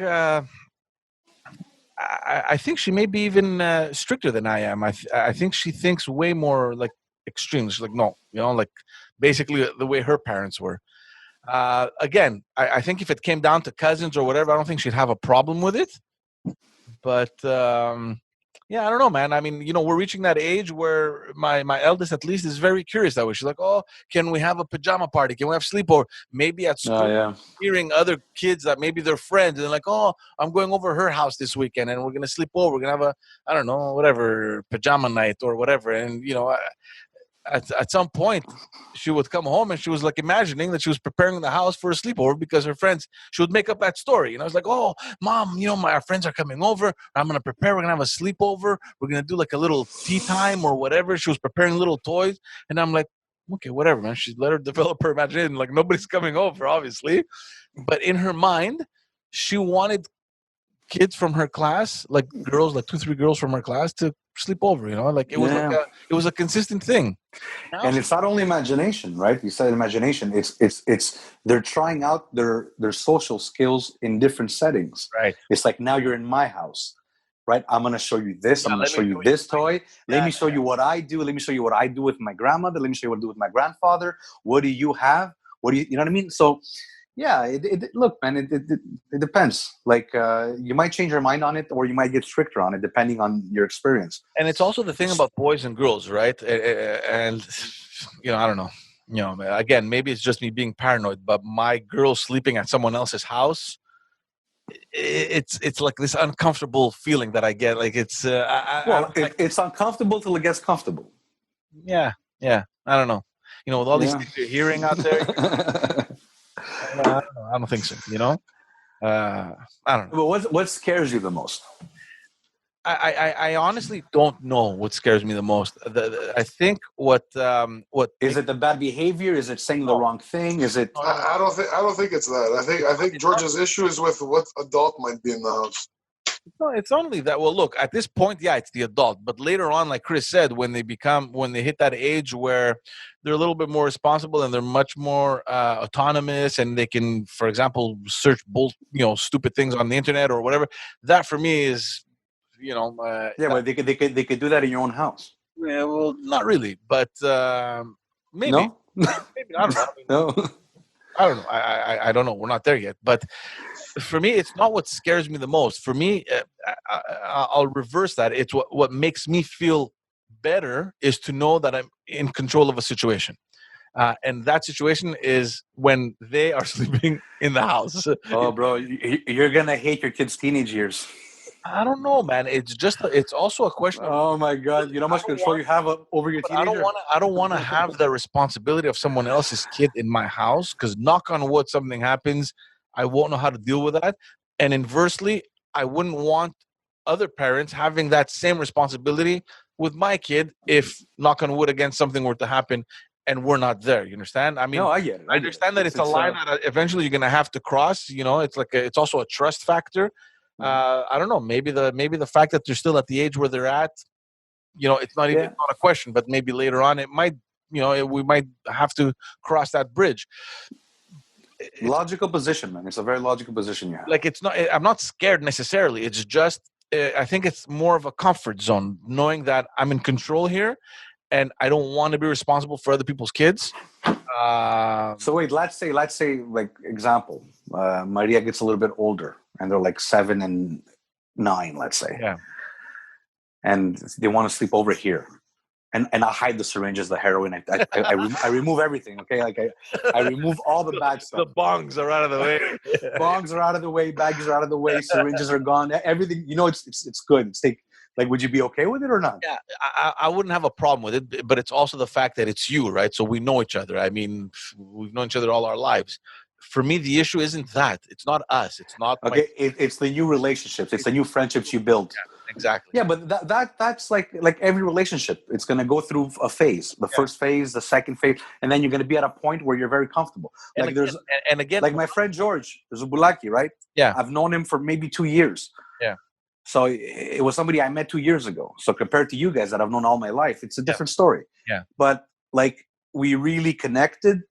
[SPEAKER 3] I think she may be even stricter than I am. I think she thinks way more like extreme. She's like, no, like basically the way her parents were. Again, I think if it came down to cousins or whatever, I don't think she'd have a problem with it. But yeah, I don't know, man. I mean, we're reaching that age where my eldest at least is very curious that way. She's like, oh, can we have a pajama party? Can we have sleepover? Maybe at school, hearing other kids that maybe they're friends. And they're like, oh, I'm going over her house this weekend and we're going to sleep over. We're going to have I don't know, whatever, pajama night or whatever. And, at some point, she would come home and she was like imagining that she was preparing the house for a sleepover because her friends, she would make up that story. I was like, oh, Mom, our friends are coming over. I'm going to prepare. We're going to have a sleepover. We're going to do like a little tea time or whatever. She was preparing little toys. And I'm like, okay, whatever, man. She let her develop her imagination. Like nobody's coming over, obviously. But in her mind, she wanted kids from her class, like girls, like 2-3 girls from her class to sleep over, like it was it was a consistent thing.
[SPEAKER 2] And it's not only imagination, right? You said imagination. It's they're trying out their social skills in different settings.
[SPEAKER 3] Right.
[SPEAKER 2] It's like, now you're in my house, right? I'm going to show you this. I'm going to show you this toy. Let me show you what I do. Let me show you what I do with my grandmother. Let me show you what I do with my grandfather. What do you have? What do you know what I mean? So yeah, look, man, it depends. Like, you might change your mind on it, or you might get stricter on it, depending on your experience.
[SPEAKER 3] And it's also the thing about boys and girls, right? And I don't know. Again, maybe it's just me being paranoid, but my girl sleeping at someone else's house, it's like this uncomfortable feeling that I get. Like it's
[SPEAKER 2] it's uncomfortable till it gets comfortable.
[SPEAKER 3] Yeah. I don't know. With all these things you're hearing out there. I don't think so. I don't know.
[SPEAKER 2] But what scares you the most?
[SPEAKER 3] I honestly don't know what scares me the most. I think what
[SPEAKER 2] is it the bad behavior? Is it saying the wrong thing? Is it?
[SPEAKER 1] I don't think it's that. I think George's issue is with what adult might be in the house.
[SPEAKER 3] No, it's only that. Well, look, at this point, it's the adult. But later on, like Chris said, when they hit that age where they're a little bit more responsible and they're much more autonomous, and they can, for example, search stupid things on the internet or whatever. That for me is,
[SPEAKER 2] but they could do that in your own house.
[SPEAKER 3] Yeah, well, not really, but maybe.
[SPEAKER 2] No?
[SPEAKER 3] Maybe, I don't know.
[SPEAKER 2] No.
[SPEAKER 3] I don't know. I don't know. We're not there yet. But for me, it's not what scares me the most. For me, I'll reverse that. It's what makes me feel better is to know that I'm in control of a situation. And that situation is when they are sleeping in the house.
[SPEAKER 2] Oh, bro, you're gonna hate your kids' teenage years.
[SPEAKER 3] I don't know, man. It's also a question of,
[SPEAKER 2] Oh my God, you know how much control you have over your
[SPEAKER 3] but
[SPEAKER 2] teenager.
[SPEAKER 3] I don't want to have the responsibility of someone else's kid in my house, because knock on wood, something happens, I won't know how to deal with that. And inversely, I wouldn't want other parents having that same responsibility with my kid if, knock on wood, again, something were to happen and we're not there. You understand? I mean,
[SPEAKER 2] No, I get it.
[SPEAKER 3] I understand that it's a line that eventually you're gonna have to cross. You know, it's like it's also a trust factor. I don't know. Maybe the fact that they're still at the age where they're at, you know, it's not even not a question. But maybe later on, it might, you know, we might have to cross that bridge.
[SPEAKER 2] Logical position, man. It's a very logical position you have.
[SPEAKER 3] Like, it's not. I'm not scared necessarily. It's just I think it's more of a comfort zone, knowing that I'm in control here, and I don't want to be responsible for other people's kids.
[SPEAKER 2] So wait, let's say, like example, Maria gets a little bit older, and they're like 7 and 9, let's say.
[SPEAKER 3] Yeah.
[SPEAKER 2] And they want to sleep over here, and I hide the syringes, the heroin. I remove everything. Okay, like I remove all the bad stuff.
[SPEAKER 3] The bongs are out of the way.
[SPEAKER 2] Bongs are out of the way. Bags are out of the way. Syringes are gone. Everything. You know, it's good. It's like, would you be okay with it or not?
[SPEAKER 3] Yeah, I wouldn't have a problem with it, but it's also the fact that it's you, right? So we know each other. I mean, we've known each other all our lives. For me, the issue isn't that. It's not us. It's not
[SPEAKER 2] okay. It's the new relationships. It's the new friendships you build.
[SPEAKER 3] Yeah, exactly.
[SPEAKER 2] Yeah, but that's like every relationship. It's going to go through a phase. The first phase, the second phase, and then you're going to be at a point where you're very comfortable. Like
[SPEAKER 3] again,
[SPEAKER 2] like my friend George, Zubulaki, right?
[SPEAKER 3] Yeah,
[SPEAKER 2] I've known him for maybe 2 years.
[SPEAKER 3] Yeah.
[SPEAKER 2] So it was somebody I met 2 years ago. So compared to you guys that I've known all my life, it's a different story.
[SPEAKER 3] Yeah.
[SPEAKER 2] But like, we really connected.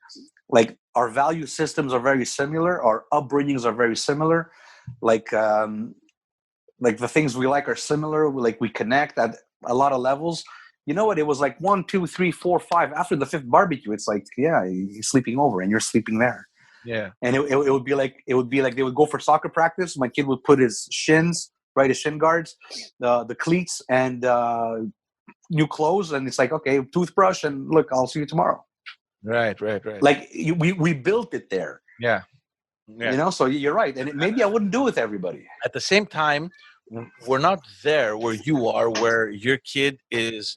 [SPEAKER 2] Like, our value systems are very similar. Our upbringings are very similar. Like the things we like are similar. Like, we connect at a lot of levels. You know what? It was like 1, 2, 3, 4, 5. After the 5th barbecue, it's like, yeah, he's sleeping over and you're sleeping there.
[SPEAKER 3] Yeah.
[SPEAKER 2] And it would be like they would go for soccer practice. My kid would put his shins, right, his shin guards, the cleats, and new clothes, and it's like, okay, toothbrush, and look, I'll see you tomorrow.
[SPEAKER 3] Right.
[SPEAKER 2] Like, we built it there.
[SPEAKER 3] Yeah.
[SPEAKER 2] You know, so you're right, and maybe I wouldn't do it with everybody.
[SPEAKER 3] At the same time, we're not there where you are, where your kid is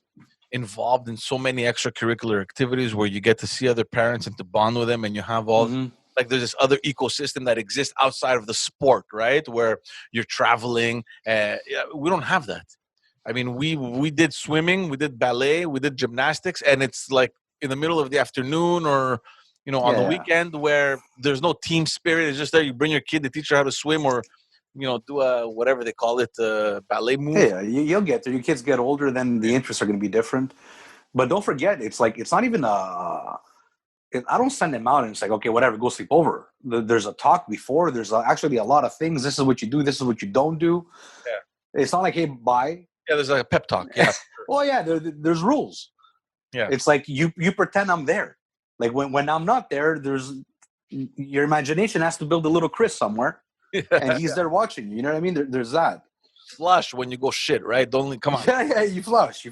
[SPEAKER 3] involved in so many extracurricular activities where you get to see other parents and to bond with them, and you have all like, there's this other ecosystem that exists outside of the sport, right? Where you're traveling. We don't have that. I mean, we did swimming, we did ballet, we did gymnastics, and it's like in the middle of the afternoon, or, you know, on the weekend, where there's no team spirit. It's just that you bring your kid, the teacher how to swim, or, you know, do a whatever they call it, ballet move.
[SPEAKER 2] Yeah, you'll get there. Your kids get older, then the interests are going to be different. But don't forget, it's like, it's not even I don't send them out and it's like, okay, whatever, go sleep over. There's a talk before. There's actually a lot of things. This is what you do. This is what you don't do. Yeah. It's not like, hey, bye.
[SPEAKER 3] Yeah, there's like a pep talk. Yeah.
[SPEAKER 2] Well, yeah, there's rules.
[SPEAKER 3] Yeah.
[SPEAKER 2] It's like you pretend I'm there. Like, when I'm not there, your imagination has to build a little Chris somewhere, and he's there watching. You know what I mean? There's that.
[SPEAKER 3] Flush when you go shit, right? Don't come on.
[SPEAKER 2] Yeah, you flush. Yeah,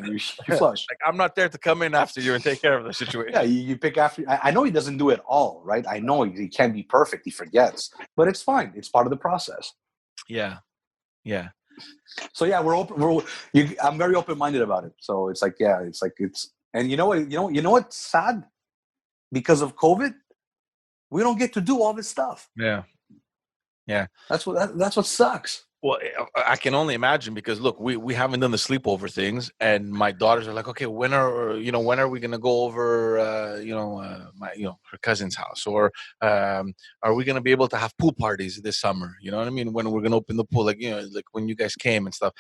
[SPEAKER 2] you flush.
[SPEAKER 3] Like, I'm not there to come in after you and take care of the situation.
[SPEAKER 2] Yeah, you pick after. I know he doesn't do it all, right? I know he can't be perfect. He forgets, but it's fine. It's part of the process.
[SPEAKER 3] Yeah.
[SPEAKER 2] So yeah, we're open. I'm very open-minded about it. So it's like, yeah, and you know what? You know what's sad? Because of COVID, we don't get to do all this stuff.
[SPEAKER 3] Yeah.
[SPEAKER 2] That's what sucks.
[SPEAKER 3] Well, I can only imagine, because look, we haven't done the sleepover things, and my daughters are like, okay, when are we gonna go over, her cousin's house, or are we gonna be able to have pool parties this summer? You know what I mean? When we're gonna open the pool, like, you know, like when you guys came and stuff.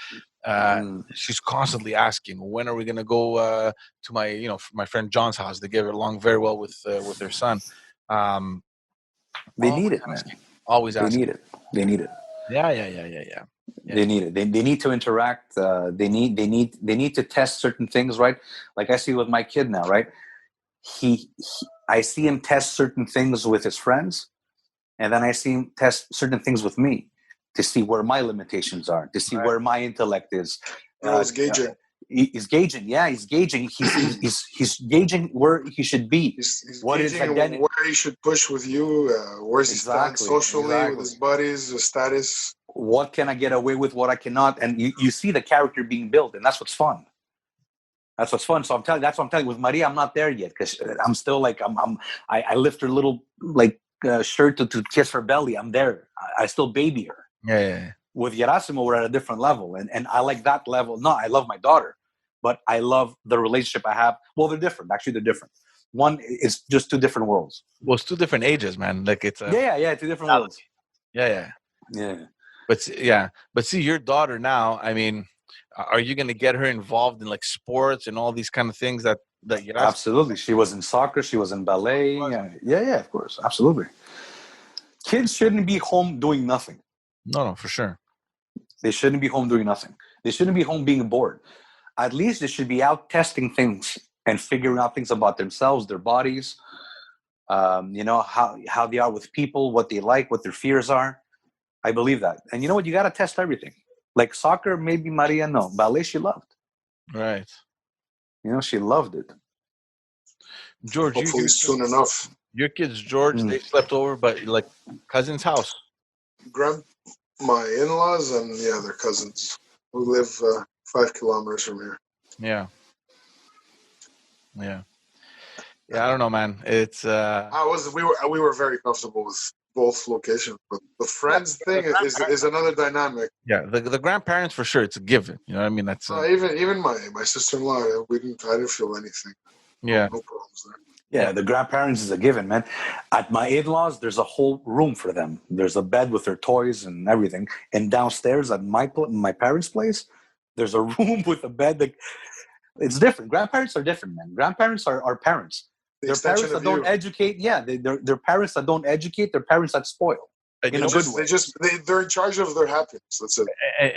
[SPEAKER 3] She's constantly asking, when are we gonna go to my friend John's house? They get along very well with their son.
[SPEAKER 2] They need it, man.
[SPEAKER 3] Always asking.
[SPEAKER 2] They need it.
[SPEAKER 3] Yeah.
[SPEAKER 2] They need it. They need to interact. They need to test certain things, right? Like, I see with my kid now, right? I see him test certain things with his friends, and then I see him test certain things with me to see where my limitations are, to see where my intellect is.
[SPEAKER 1] Gauging.
[SPEAKER 2] He's gauging. Yeah, he's gauging. He's gauging where he should be.
[SPEAKER 1] He's
[SPEAKER 2] what is
[SPEAKER 1] gauging
[SPEAKER 2] identity?
[SPEAKER 1] where he should push with you. Where's he stand socially with his buddies, his status.
[SPEAKER 2] What can I get away with? What I cannot. And you see the character being built, and that's what's fun. That's what's fun. So that's what I'm telling you. With Maria, I'm not there yet because I'm still like I lift her little like shirt to kiss her belly. I'm there. I still baby her.
[SPEAKER 3] Yeah.
[SPEAKER 2] With Gerasimo, we're at a different level, and I like that level. No, I love my daughter, but I love the relationship I have. Well, they're different. Actually, they're different. One is just two different worlds.
[SPEAKER 3] Well, it's two different ages, man. Like it's
[SPEAKER 2] two different worlds.
[SPEAKER 3] Yeah. But see, your daughter now. I mean, are you going to get her involved in like sports and all these kind of things that you
[SPEAKER 2] Absolutely. She was in soccer. She was in ballet. Yeah, of course. Absolutely. Kids shouldn't be home doing nothing.
[SPEAKER 3] No, for sure.
[SPEAKER 2] They shouldn't be home doing nothing. They shouldn't be home being bored. At least they should be out testing things and figuring out things about themselves, their bodies, how they are with people, what they like, what their fears are. I believe that. And you know what? You got to test everything. Like soccer, maybe Maria, no. Ballet, she loved.
[SPEAKER 3] Right.
[SPEAKER 2] She loved it.
[SPEAKER 3] George,
[SPEAKER 1] hopefully soon enough.
[SPEAKER 3] Your kids, George, they slept over, but like cousin's house.
[SPEAKER 1] My in-laws and their cousins who live 5 kilometers from here.
[SPEAKER 3] Yeah. I don't know, man. It's
[SPEAKER 1] we were very comfortable with both locations, but the friends thing is another dynamic.
[SPEAKER 3] Yeah, the grandparents for sure, it's a given. You know what I mean? That's
[SPEAKER 1] even my sister-in-law. I didn't feel anything.
[SPEAKER 3] Yeah,
[SPEAKER 1] no problems there.
[SPEAKER 2] Yeah, the grandparents is a given, man. At my in-laws, there's a whole room for them. There's a bed with their toys and everything. And downstairs at my parents' place, there's a room with a bed. That, it's different. Grandparents are different, man. Grandparents are parents. They're parents that don't educate. Yeah, they're parents that don't educate. They're parents that spoil. In a good way.
[SPEAKER 1] They're in charge of their happiness. That's it.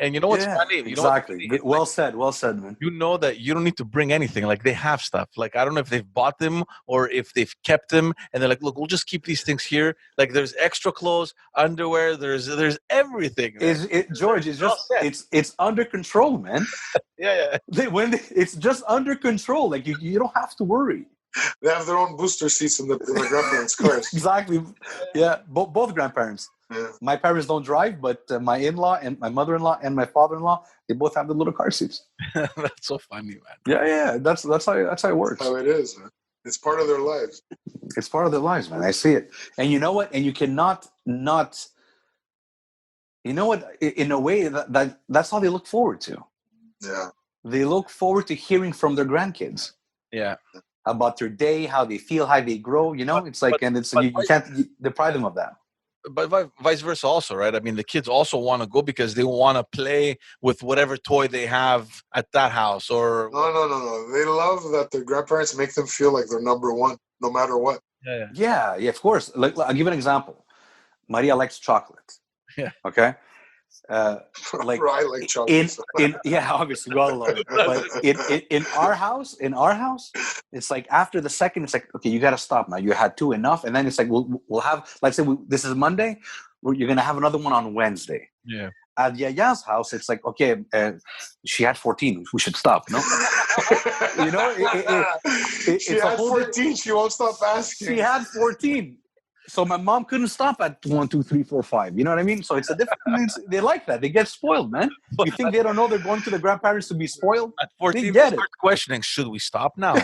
[SPEAKER 3] And you know what's funny?
[SPEAKER 2] Exactly. Well said, man.
[SPEAKER 3] You know that you don't need to bring anything. Like they have stuff. Like I don't know if they've bought them or if they've kept them, and they're like, look, we'll just keep these things here. Like there's extra clothes, underwear. There's everything.
[SPEAKER 2] George? It's under control, man.
[SPEAKER 3] Yeah.
[SPEAKER 2] It's just under control. Like you don't have to worry.
[SPEAKER 1] They have their own booster seats in the grandparents' cars.
[SPEAKER 2] Exactly. Yeah, both grandparents.
[SPEAKER 1] Yeah.
[SPEAKER 2] My parents don't drive, but my in-law and my mother-in-law and my father-in-law, they both have the little car seats.
[SPEAKER 3] That's so funny, man.
[SPEAKER 2] Yeah. That's how it works.
[SPEAKER 1] That's how it is, man. It's part of their lives.
[SPEAKER 2] It's part of their lives, man. I see it. And you know what? And you cannot not. You know what? In a way, that's all they look forward to.
[SPEAKER 1] Yeah.
[SPEAKER 2] They look forward to hearing from their grandkids.
[SPEAKER 3] Yeah.
[SPEAKER 2] About their day, how they feel, how they grow. You know, you can't deprive them of that.
[SPEAKER 3] But vice versa also, right? I mean, the kids also want to go because they want to play with whatever toy they have at that house or...
[SPEAKER 1] No. They love that their grandparents make them feel like they're number one, no matter what.
[SPEAKER 2] Yeah, of course. Like, I'll give you an example. Maria likes chocolate.
[SPEAKER 3] Yeah.
[SPEAKER 2] Okay?
[SPEAKER 1] I like chocolate.
[SPEAKER 2] Obviously, we all love it. But in our house, it's like after the second, it's like, okay, you got to stop now. You had two, enough. And then it's like, we'll have, like, say this is Monday, you're going to have another one on Wednesday.
[SPEAKER 3] Yeah.
[SPEAKER 2] At Yaya's house, it's like, okay, she had 14. We should stop, no? You know?
[SPEAKER 1] She had 14. She won't stop asking.
[SPEAKER 2] She had 14. So my mom couldn't stop at 1, 2, 3, 4, 5. You know what I mean? So it's a different. They like that. They get spoiled, man. You think they don't know they're going to the grandparents to be spoiled?
[SPEAKER 3] At 14,
[SPEAKER 2] they get it.
[SPEAKER 3] Questioning, should we stop now?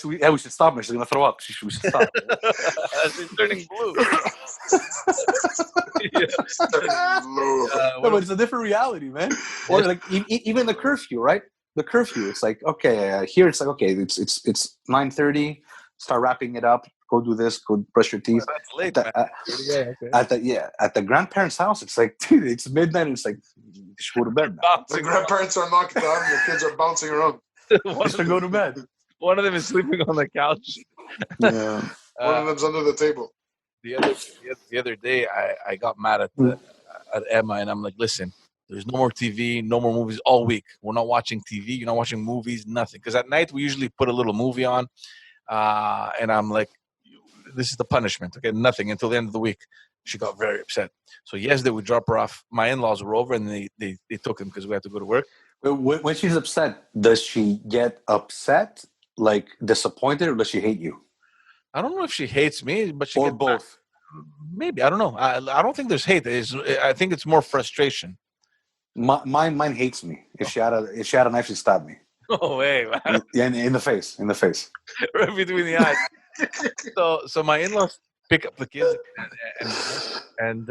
[SPEAKER 2] We should stop. She's going to throw up. We should stop.
[SPEAKER 3] She's turning blue.
[SPEAKER 2] No, but it's a different reality, man. Or like even the curfew, right? The curfew. It's like, okay, here it's like, okay, it's 9:30. Start wrapping it up. Go do this. Go brush your teeth.
[SPEAKER 3] That's late,
[SPEAKER 2] at the grandparents' house, it's like, dude, it's midnight. And it's like, you should go to bed now.
[SPEAKER 1] The grandparents are knocked down. The kids are bouncing around.
[SPEAKER 2] You should go to bed.
[SPEAKER 3] One of them is sleeping on the couch.
[SPEAKER 2] Yeah.
[SPEAKER 1] One of them's under the table.
[SPEAKER 3] The other day, I got mad at Emma, and I'm like, listen, there's no more TV, no more movies all week. We're not watching TV. You're not watching movies, nothing. Because at night, we usually put a little movie on. And I'm like, this is the punishment. Okay, nothing until the end of the week. she got very upset. So yesterday we dropped her off. My in-laws were over, and they took him because we had to go to work.
[SPEAKER 2] When she's upset, does she get upset, like disappointed, or does she hate you?
[SPEAKER 3] I don't know if she hates me, but she
[SPEAKER 2] or
[SPEAKER 3] gets
[SPEAKER 2] both.
[SPEAKER 3] Maybe, I don't know. I don't think there's hate. I think it's more frustration.
[SPEAKER 2] Mine hates me. If she had a knife, she'd stab me.
[SPEAKER 3] Oh way, man!
[SPEAKER 2] In the face,
[SPEAKER 3] Right between the eyes. So my in-laws pick up the kids, and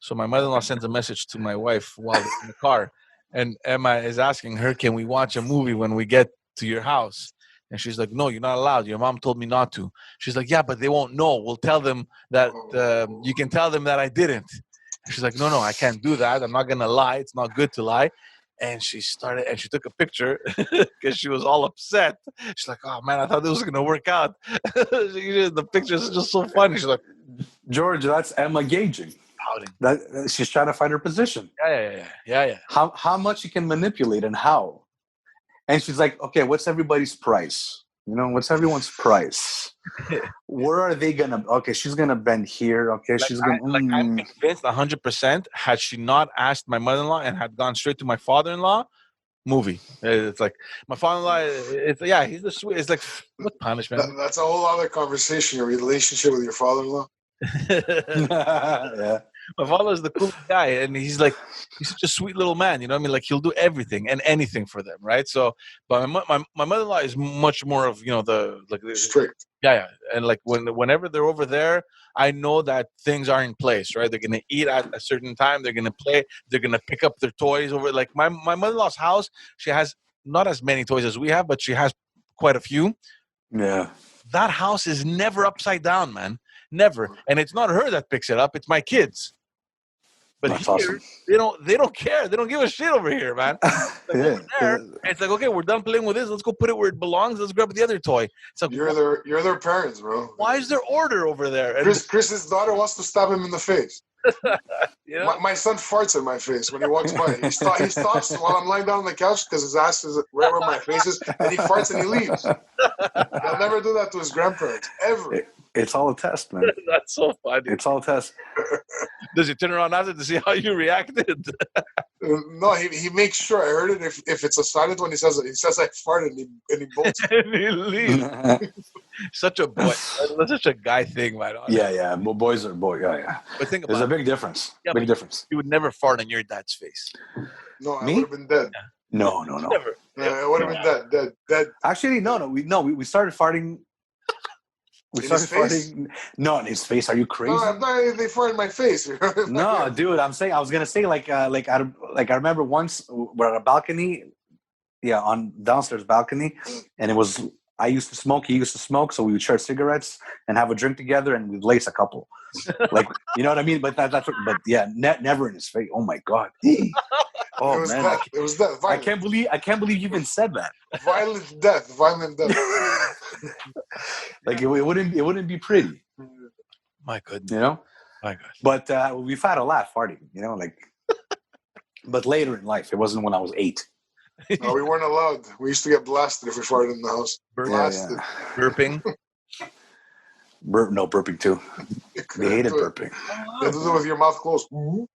[SPEAKER 3] so my mother-in-law sends a message to my wife while they're in the car, and Emma is asking her, "Can we watch a movie when we get to your house?" And she's like, "No, you're not allowed. Your mom told me not to." She's like, "Yeah, but they won't know. We'll tell them that you can tell them that I didn't." And she's like, "No, I can't do that. I'm not gonna lie. It's not good to lie." And she took a picture because she was all upset. She's like, "Oh man, I thought this was gonna work out." The picture is just so funny. She's like,
[SPEAKER 2] George, that's Emma gauging. That she's trying to find her position.
[SPEAKER 3] Yeah.
[SPEAKER 2] How much you can manipulate and how. And she's like, "Okay, what's everybody's price? What's everyone's price? Where are they gonna? Okay, she's gonna bend here. Okay, she's gonna."
[SPEAKER 3] I'm convinced 100%. Had she not asked my mother-in-law and had gone straight to my father-in-law, movie. It's like my father-in-law. He's the sweet. It's like what punishment?
[SPEAKER 1] That's a whole other conversation. Your relationship with your father-in-law.
[SPEAKER 2] Yeah.
[SPEAKER 3] My father is the coolest guy, and he's such a sweet little man. You know what I mean? Like he'll do everything and anything for them, right? So, but my mother-in-law is much more of the
[SPEAKER 1] strict.
[SPEAKER 3] Yeah, and like whenever they're over there, I know that things are in place, right? They're gonna eat at a certain time. They're gonna play. They're gonna pick up their toys over. Like my mother-in-law's house, she has not as many toys as we have, but she has quite a few.
[SPEAKER 2] Yeah.
[SPEAKER 3] That house is never upside down, man. Never. And it's not her that picks it up. It's my kids. But
[SPEAKER 2] that's
[SPEAKER 3] here,
[SPEAKER 2] awesome.
[SPEAKER 3] They don't care. They don't give a shit over here, man. Over there, it's like, okay, we're done playing with this. Let's go put it where it belongs. Let's grab the other toy. It's like,
[SPEAKER 1] you're their parents, bro.
[SPEAKER 3] Why is there order over there? And
[SPEAKER 1] Chris's daughter wants to stab him in the face. My son farts in my face when he walks by. He stops while I'm lying down on the couch because his ass is right where my face is, and he farts and he leaves. He'll never do that to his grandparents, ever.
[SPEAKER 2] It's all a test, man.
[SPEAKER 3] That's so funny.
[SPEAKER 2] It's all a test.
[SPEAKER 3] Does he turn around after to see how you reacted?
[SPEAKER 1] No, he makes sure. I heard it. If it's a silent one, he says I farted and he bolts.
[SPEAKER 3] And he leaves. Such a boy. That's such a guy thing, man.
[SPEAKER 2] Yeah. Boys are boys. Yeah.
[SPEAKER 3] But think about
[SPEAKER 2] there's a big difference.
[SPEAKER 3] Yeah,
[SPEAKER 2] big difference.
[SPEAKER 3] You would never fart on your dad's face.
[SPEAKER 1] No, I would have been dead.
[SPEAKER 2] No.
[SPEAKER 3] Never.
[SPEAKER 1] I would have been dead.
[SPEAKER 2] Actually, no. We started farting. We started farting. No, in his face. Are you crazy?
[SPEAKER 1] No, they fart in my face.
[SPEAKER 2] No, dude. I was gonna say I remember once we're at a balcony, on downstairs balcony, and it was. I used to smoke. He used to smoke, so we would share cigarettes and have a drink together, and we'd lace a couple. Like, you know what I mean? But never in his face. Oh my god. Oh man.
[SPEAKER 1] It was death.
[SPEAKER 2] I can't believe you even said that.
[SPEAKER 1] Violent death.
[SPEAKER 2] Like it wouldn't be pretty.
[SPEAKER 3] My goodness.
[SPEAKER 2] You know?
[SPEAKER 3] My God.
[SPEAKER 2] But we've had a laugh farting, but later in life. It wasn't when I was 8.
[SPEAKER 1] No, we weren't allowed. We used to get blasted if we farted in the house. Blasted.
[SPEAKER 2] Yeah.
[SPEAKER 3] Burping.
[SPEAKER 2] Burping too. They hated burping.
[SPEAKER 1] You have to do it with your mouth closed.
[SPEAKER 3] Don't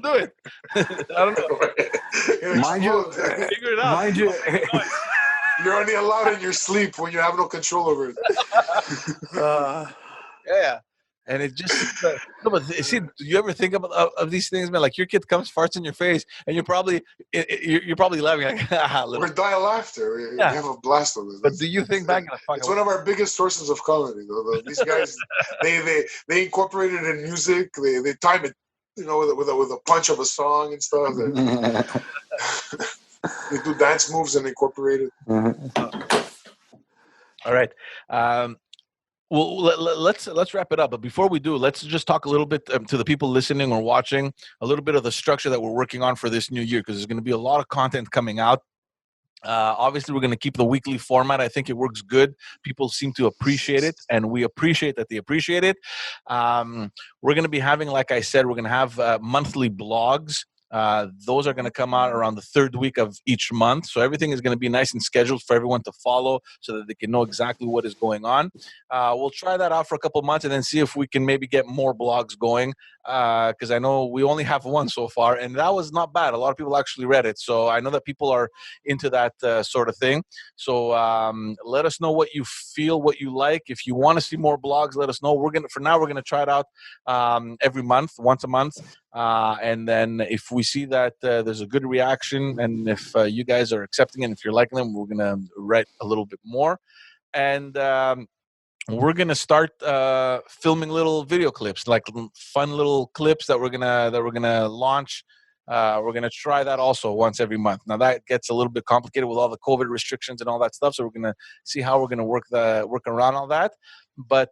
[SPEAKER 3] do it. I don't know.
[SPEAKER 2] Mind you,
[SPEAKER 3] figure it out.
[SPEAKER 2] Mind you,
[SPEAKER 1] you're only allowed in your sleep when you have no control over it.
[SPEAKER 3] Yeah. And it just no, but see, do you ever think of these things, man? Like your kid comes, farts in your face, and you're probably laughing like,
[SPEAKER 1] we're dying laughter. We have a blast of it.
[SPEAKER 3] But do you think back?
[SPEAKER 1] It's one of our biggest sources of comedy. Though. These guys, they incorporate it in music. They time it, with a punch of a song and stuff. They do dance moves and incorporate it.
[SPEAKER 3] All right. Well, let's wrap it up. But before we do, let's just talk a little bit to the people listening or watching, a little bit of the structure that we're working on for this new year, because there's going to be a lot of content coming out. Obviously, we're going to keep the weekly format. I think it works good. People seem to appreciate it, and we appreciate that they appreciate it. We're going to be having, like I said, we're going to have monthly blogs. Those are going to come out around the third week of each month. So everything is going to be nice and scheduled for everyone to follow so that they can know exactly what is going on. We'll try that out for a couple of months and then see if we can maybe get more blogs going, because I know we only have one so far, and that was not bad. A lot of people actually read it. So I know that people are into that sort of thing. So let us know what you feel, what you like. If you want to see more blogs, let us know. For now, we're going to try it out every month, once a month. And then if we see that there's a good reaction, and if you guys are accepting it, if you're liking them, we're going to write a little bit more. And we're going to start filming little video clips, like fun little clips that we're going to launch. We're going to try that also once every month. Now that gets a little bit complicated with all the COVID restrictions and all that stuff. So we're going to see how we're going to work around all that. But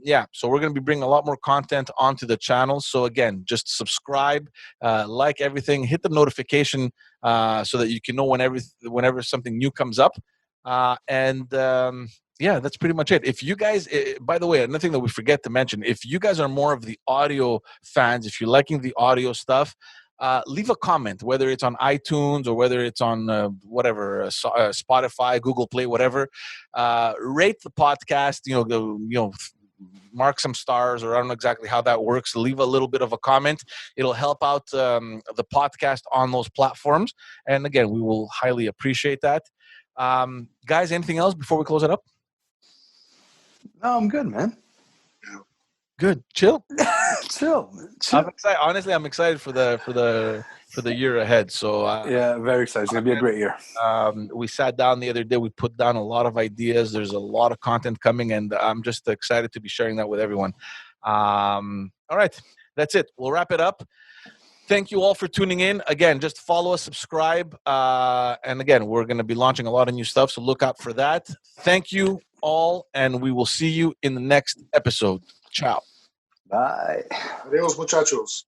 [SPEAKER 3] yeah, so we're going to be bringing a lot more content onto the channel. So again, just subscribe, like everything, hit the notification so that you can know whenever something new comes up. Yeah, that's pretty much it. If you guys, by the way, another thing that we forget to mention, if you guys are more of the audio fans, if you're liking the audio stuff, leave a comment, whether it's on iTunes or whether it's on Spotify, Google Play, whatever. Rate the podcast. Mark some stars, or I don't know exactly how that works. Leave a little bit of a comment. It'll help out the podcast on those platforms. And again, we will highly appreciate that. Guys, anything else before we close it up?
[SPEAKER 2] No, I'm good, man.
[SPEAKER 3] Good. Chill.
[SPEAKER 2] Chill.
[SPEAKER 3] I'm excited. Honestly, I'm excited for the year ahead. So
[SPEAKER 2] yeah, very excited. It's gonna be a great year.
[SPEAKER 3] We sat down the other day. We put down a lot of ideas. There's a lot of content coming, and I'm just excited to be sharing that with everyone. All right, that's it. We'll wrap it up. Thank you all for tuning in. Again, just follow us, subscribe, and again, we're going to be launching a lot of new stuff, so look out for that. Thank you all, and we will see you in the next episode. Ciao.
[SPEAKER 2] Bye.
[SPEAKER 1] Adios, muchachos.